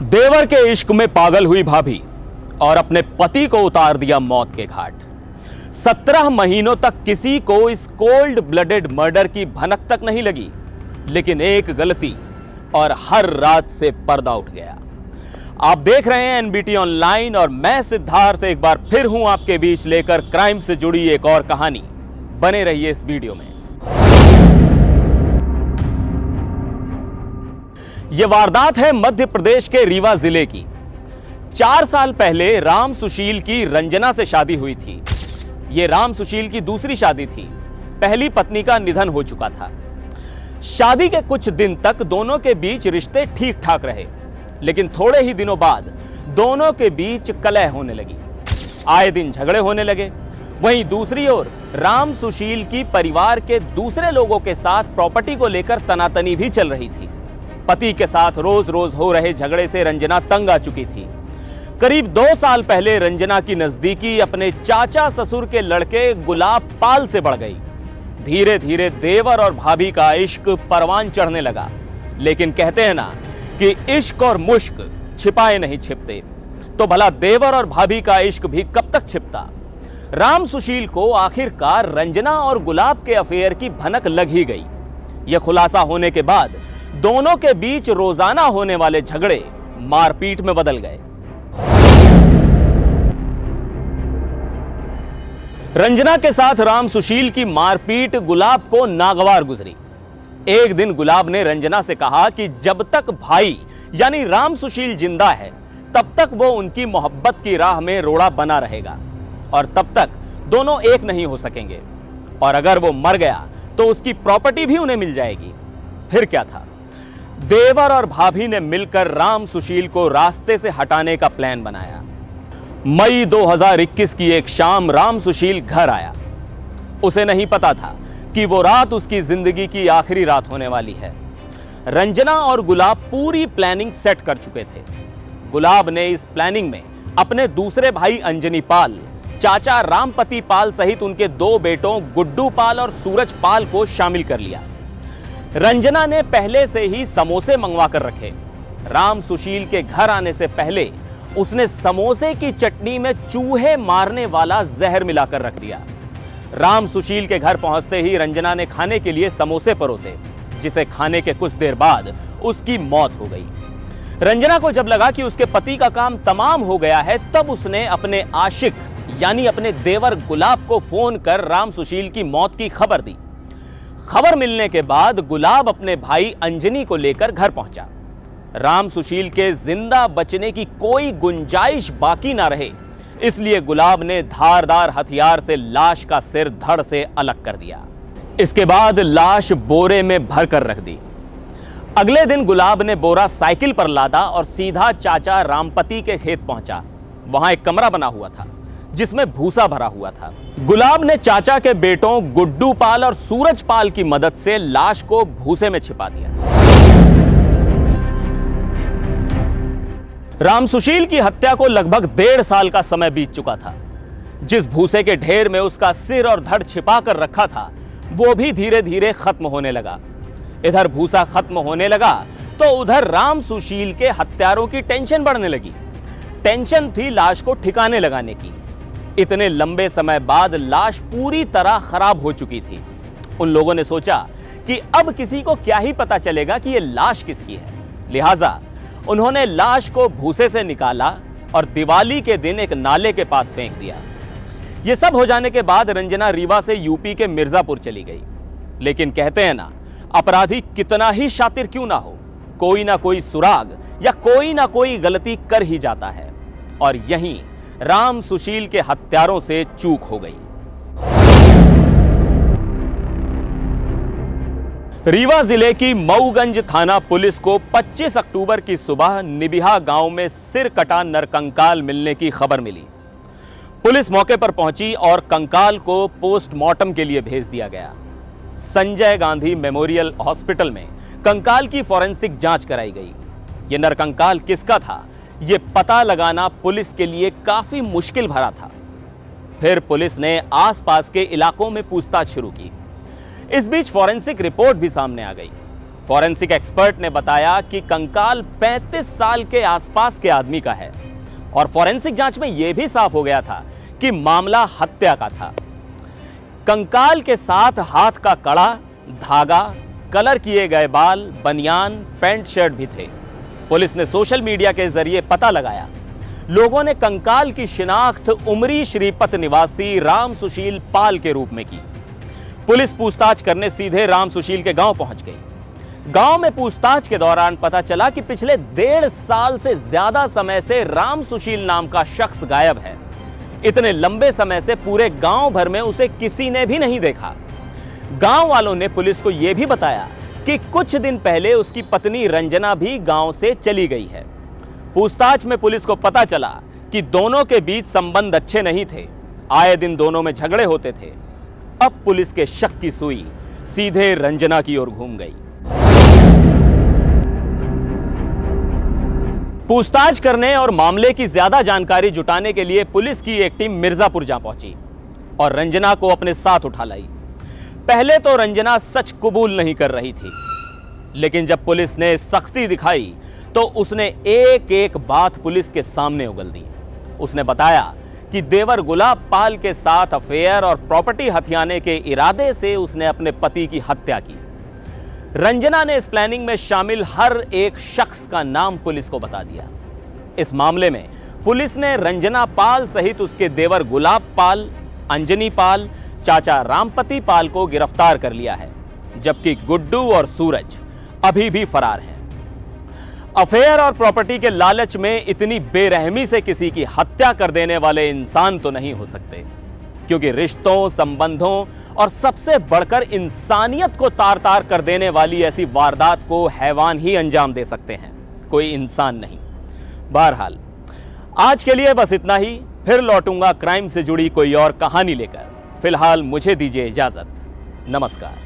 देवर के इश्क में पागल हुई भाभी और अपने पति को उतार दिया मौत के घाट। 17 महीनों तक किसी को इस कोल्ड ब्लडेड मर्डर की भनक तक नहीं लगी, लेकिन एक गलती और हर रात से पर्दा उठ गया। आप देख रहे हैं एनबीटी ऑनलाइन और मैं सिद्धार्थ एक बार फिर हूं आपके बीच लेकर क्राइम से जुड़ी एक और कहानी। बने रहिए इस वीडियो में। यह वारदात है मध्य प्रदेश के रीवा जिले की। 4 साल पहले राम सुशील की रंजना से शादी हुई थी। यह राम सुशील की दूसरी शादी थी। पहली पत्नी का निधन हो चुका था। शादी के कुछ दिन तक दोनों के बीच रिश्ते ठीक ठाक रहे, लेकिन थोड़े ही दिनों बाद दोनों के बीच कलह होने लगी। आए दिन झगड़े होने लगे। वहीं दूसरी ओर राम सुशील की परिवार के दूसरे लोगों के साथ प्रॉपर्टी को लेकर तनातनी भी चल रही थी। पति के साथ रोज रोज हो रहे झगड़े से रंजना तंग आ चुकी थी। करीब 2 साल पहले रंजना की नजदीकी अपने चाचा ससुर के लड़के गुलाब पाल से बढ़ गई। धीरे धीरे देवर और भाभी का इश्क परवान चढ़ने लगा। लेकिन कहते हैं ना कि इश्क और मुश्क छिपाए नहीं छिपते, तो भला देवर और भाभी का इश्क भी कब तक छिपता। राम सुशील को आखिरकार रंजना और गुलाब के अफेयर की भनक लग ही गई। यह खुलासा होने के बाद दोनों के बीच रोजाना होने वाले झगड़े मारपीट में बदल गए। रंजना के साथ राम सुशील की मारपीट गुलाब को नागवार गुजरी। एक दिन गुलाब ने रंजना से कहा कि जब तक भाई यानी राम सुशील जिंदा है तब तक वो उनकी मोहब्बत की राह में रोड़ा बना रहेगा और तब तक दोनों एक नहीं हो सकेंगे, और अगर वो मर गया तो उसकी प्रॉपर्टी भी उन्हें मिल जाएगी। फिर क्या था, देवर और भाभी ने मिलकर राम सुशील को रास्ते से हटाने का प्लान बनाया। मई 2021 की एक शाम राम सुशील घर आया। उसे नहीं पता था कि वो रात उसकी जिंदगी की आखिरी रात होने वाली है। रंजना और गुलाब पूरी प्लानिंग सेट कर चुके थे। गुलाब ने इस प्लानिंग में अपने दूसरे भाई अंजनी पाल, चाचा रामपति पाल सहित उनके 2 बेटों गुड्डू पाल और सूरज पाल को शामिल कर लिया। रंजना ने पहले से ही समोसे मंगवा कर रखे। राम सुशील के घर आने से पहले उसने समोसे की चटनी में चूहे मारने वाला जहर मिलाकर रख दिया। राम सुशील के घर पहुंचते ही रंजना ने खाने के लिए समोसे परोसे, जिसे खाने के कुछ देर बाद उसकी मौत हो गई। रंजना को जब लगा कि उसके पति का काम तमाम हो गया है, तब उसने अपने आशिक यानी अपने देवर गुलाब को फोन कर राम सुशील की मौत की खबर दी। खबर मिलने के बाद गुलाब अपने भाई अंजनी को लेकर घर पहुंचा। राम सुशील के जिंदा बचने की कोई गुंजाइश बाकी ना रहे, इसलिए गुलाब ने धारदार हथियार से लाश का सिर धड़ से अलग कर दिया। इसके बाद लाश बोरे में भरकर रख दी। अगले दिन गुलाब ने बोरा साइकिल पर लादा और सीधा चाचा रामपति के खेत पहुंचा। वहां एक कमरा बना हुआ था जिसमें भूसा भरा हुआ था। गुलाब ने चाचा के बेटों गुड्डू पाल और सूरज पाल की मदद से लाश को भूसे में छिपा दिया। राम सुशील की हत्या को लगभग 1.5 साल का समय बीत चुका था। जिस भूसे के ढेर में उसका सिर और धड़ छिपा कर रखा था, वो भी धीरे धीरे खत्म होने लगा। इधर भूसा खत्म होने लगा तो उधर राम सुशील के हत्यारों की टेंशन बढ़ने लगी। टेंशन थी लाश को ठिकाने लगाने की। इतने लंबे समय बाद लाश पूरी तरह खराब हो चुकी थी। उन लोगों ने सोचा कि अब किसी को क्या ही पता चलेगा कि यह लाश किसकी है। लिहाजा उन्होंने लाश को भूसे से निकाला और दिवाली के दिन एक नाले के पास फेंक दिया। यह सब हो जाने के बाद रंजना रीवा से यूपी के मिर्जापुर चली गई। लेकिन कहते हैं ना, अपराधी कितना ही शातिर क्यों ना हो, कोई ना कोई सुराग या कोई ना कोई गलती कर ही जाता है, और यहीं राम सुशील के हत्यारों से चूक हो गई। रीवा जिले की मऊगंज थाना पुलिस को 25 अक्टूबर की सुबह निबिहा गांव में सिर कटा नरकंकाल मिलने की खबर मिली। पुलिस मौके पर पहुंची और कंकाल को पोस्टमार्टम के लिए भेज दिया गया। संजय गांधी मेमोरियल हॉस्पिटल में कंकाल की फॉरेंसिक जांच कराई गई। यह नरकंकाल किसका था, यह पता लगाना पुलिस के लिए काफी मुश्किल भरा था। फिर पुलिस ने आसपास के इलाकों में पूछताछ शुरू की। इस बीच फॉरेंसिक रिपोर्ट भी सामने आ गई। फॉरेंसिक एक्सपर्ट ने बताया कि कंकाल 35 साल के आसपास के आदमी का है और फॉरेंसिक जांच में यह भी साफ हो गया था कि मामला हत्या का था। कंकाल के साथ हाथ का कड़ा, धागा, कलर किए गए बाल, बनियान, पैंट शर्ट भी थे। पुलिस ने सोशल मीडिया के जरिए पता लगाया। लोगों ने कंकाल की शिनाख्त उमरी श्रीपत निवासी राम सुशील पाल के रूप में की। पुलिस पूछताछ करने सीधे राम सुशील के गांव पहुंच गई। गांव में पूछताछ के दौरान पता चला कि पिछले 1.5 साल से ज्यादा समय से राम सुशील नाम का शख्स गायब है। इतने लंबे समय से पूरे गांव भर में उसे किसी ने भी नहीं देखा। गांव वालों ने पुलिस को यह भी बताया कि कुछ दिन पहले उसकी पत्नी रंजना भी गांव से चली गई है। पूछताछ में पुलिस को पता चला कि दोनों के बीच संबंध अच्छे नहीं थे। आए दिन दोनों में झगड़े होते थे। अब पुलिस के शक की सुई सीधे रंजना की ओर घूम गई। पूछताछ करने और मामले की ज्यादा जानकारी जुटाने के लिए पुलिस की एक टीम मिर्जापुर जा पहुंची और रंजना को अपने साथ उठा लाई। पहले तो रंजना सच कबूल नहीं कर रही थी, लेकिन जब पुलिस ने सख्ती दिखाई तो उसने एक एक बात पुलिस के सामने उगल दी। उसने बताया कि देवर गुलाब पाल के साथ अफेयर और प्रॉपर्टी हथियाने के इरादे से उसने अपने पति की हत्या की। रंजना ने इस प्लानिंग में शामिल हर एक शख्स का नाम पुलिस को बता दिया। इस मामले में पुलिस ने रंजना पाल सहित उसके देवर गुलाब पाल, अंजनी पाल, चाचा रामपति पाल को गिरफ्तार कर लिया है, जबकि गुड्डू और सूरज अभी भी फरार हैं। अफेयर और प्रॉपर्टी के लालच में इतनी बेरहमी से किसी की हत्या कर देने वाले इंसान तो नहीं हो सकते, क्योंकि रिश्तों, संबंधों और सबसे बढ़कर इंसानियत को तार तार कर देने वाली ऐसी वारदात को हैवान ही अंजाम दे सकते हैं, कोई इंसान नहीं। बहरहाल आज के लिए बस इतना ही। फिर लौटूंगा क्राइम से जुड़ी कोई और कहानी लेकर। फिलहाल मुझे दीजिए इजाजत। नमस्कार।